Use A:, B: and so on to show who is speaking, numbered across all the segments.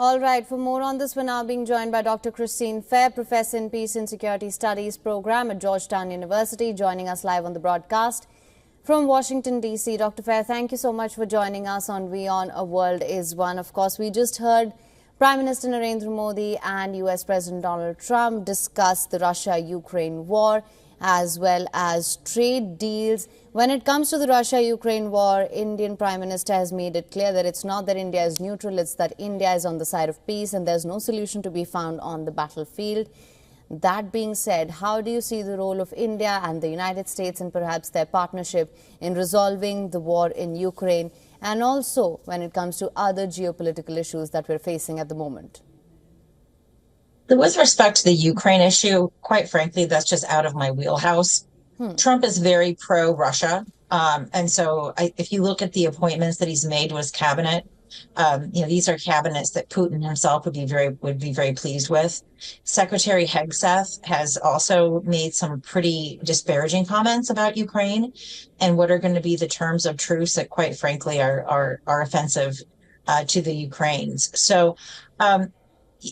A: All right, for more on this, we're now being joined by Dr. Christine Fair, Professor in Peace and Security Studies Program at Georgetown University, joining us live on the broadcast from Washington, D.C. Dr. Fair, thank you so much for joining us on WION A World is One. Of course, we just heard Prime Minister Narendra Modi and U.S. President Donald Trump discuss the Russia-Ukraine war as well as trade deals. When it comes to the Russia-Ukraine war, Indian Prime Minister has made it clear that it's not that India is neutral, it's that India is on the side of peace and there's no solution to be found on the battlefield. That being said, how do you see the role of India and the United States and perhaps their partnership in resolving the war in Ukraine, and also when it comes to other geopolitical issues that we're facing at the moment?
B: With respect to the Ukraine issue, quite frankly, that's just out of my wheelhouse. Trump is very pro-Russia. And so if you look at the appointments that he's made to his cabinet, these are cabinets that Putin himself would be very pleased with. Secretary Hegseth has also made some pretty disparaging comments about Ukraine and what are going to be the terms of truce that, quite frankly, are offensive to the Ukrainians. So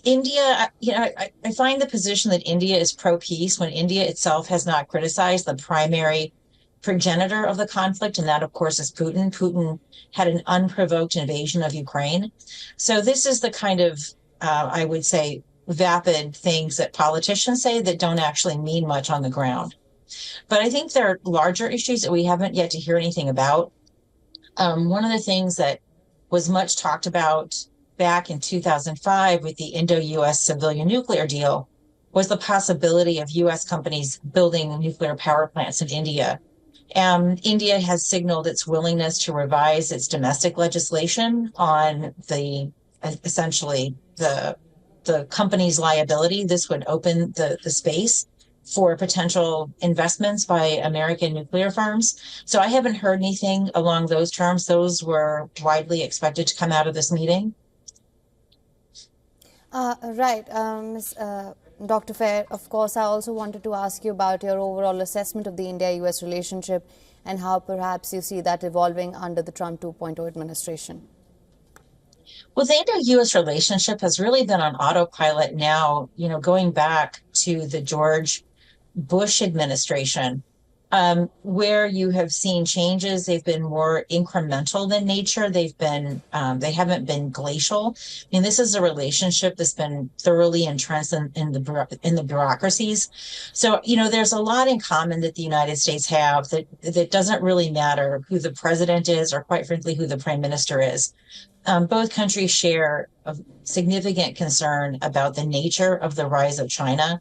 B: India, I find the position that India is pro-peace when India itself has not criticized the primary progenitor of the conflict, and that, of course, is Putin. Putin had an unprovoked invasion of Ukraine. So this is the kind of, I would say, vapid things that politicians say that don't actually mean much on the ground. But I think there are larger issues that we haven't yet to hear anything about. One of the things that was much talked about back in 2005 with the Indo-US civilian nuclear deal was the possibility of US companies building nuclear power plants in India. India has signaled its willingness to revise its domestic legislation on essentially the company's liability. This would open the space for potential investments by American nuclear firms. So I haven't heard anything along those terms. Those were widely expected to come out of this meeting.
A: Right, Dr. Fair, of course, I also wanted to ask you about your overall assessment of the India-US relationship and how perhaps you see that evolving under the Trump 2.0 administration.
B: Well, the Indo-US relationship has really been on autopilot now, going back to the George Bush administration, where you have seen changes. They've been more incremental than nature. They haven't been glacial. I mean, this is a relationship that's been thoroughly entrenched in the bureaucracies. So, there's a lot in common that the United States have that doesn't really matter who the president is or, quite frankly, who the prime minister is. Both countries share a significant concern about the nature of the rise of China,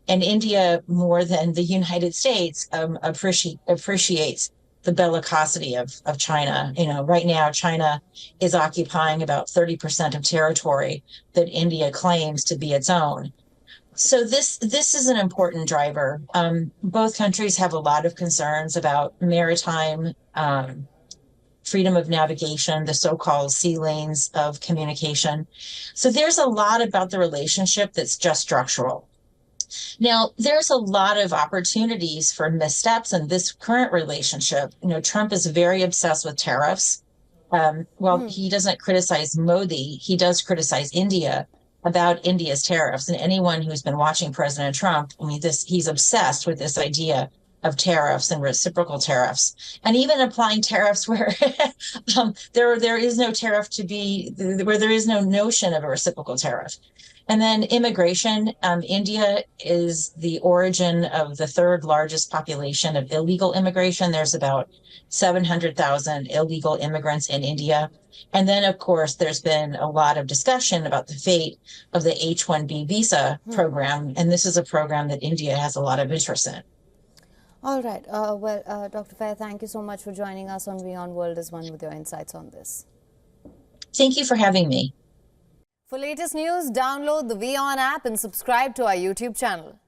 B: and India, more than the United States, appreciates the bellicosity of China. Right now, China is occupying about 30% of territory that India claims to be its own. So this is an important driver. Both countries have a lot of concerns about maritime freedom of navigation, the so-called sea lanes of communication. So there's a lot about the relationship that's just structural. Now, there's a lot of opportunities for missteps in this current relationship. Trump is very obsessed with tariffs. He doesn't criticize Modi, he does criticize India about India's tariffs. And anyone who's been watching President Trump, he's obsessed with this idea of tariffs and reciprocal tariffs, and even applying tariffs where there is no tariff where there is no notion of a reciprocal tariff. And then immigration. India is the origin of the third largest population of illegal immigration. There's about 700,000 illegal immigrants in India. And then, of course, there's been a lot of discussion about the fate of the H-1B visa program. And this is a program that India has a lot of interest in.
A: All right. Dr. Fair, thank you so much for joining us on WION World is One with your insights on this.
B: Thank you for having me.
A: For latest news, download the WION app and subscribe to our YouTube channel.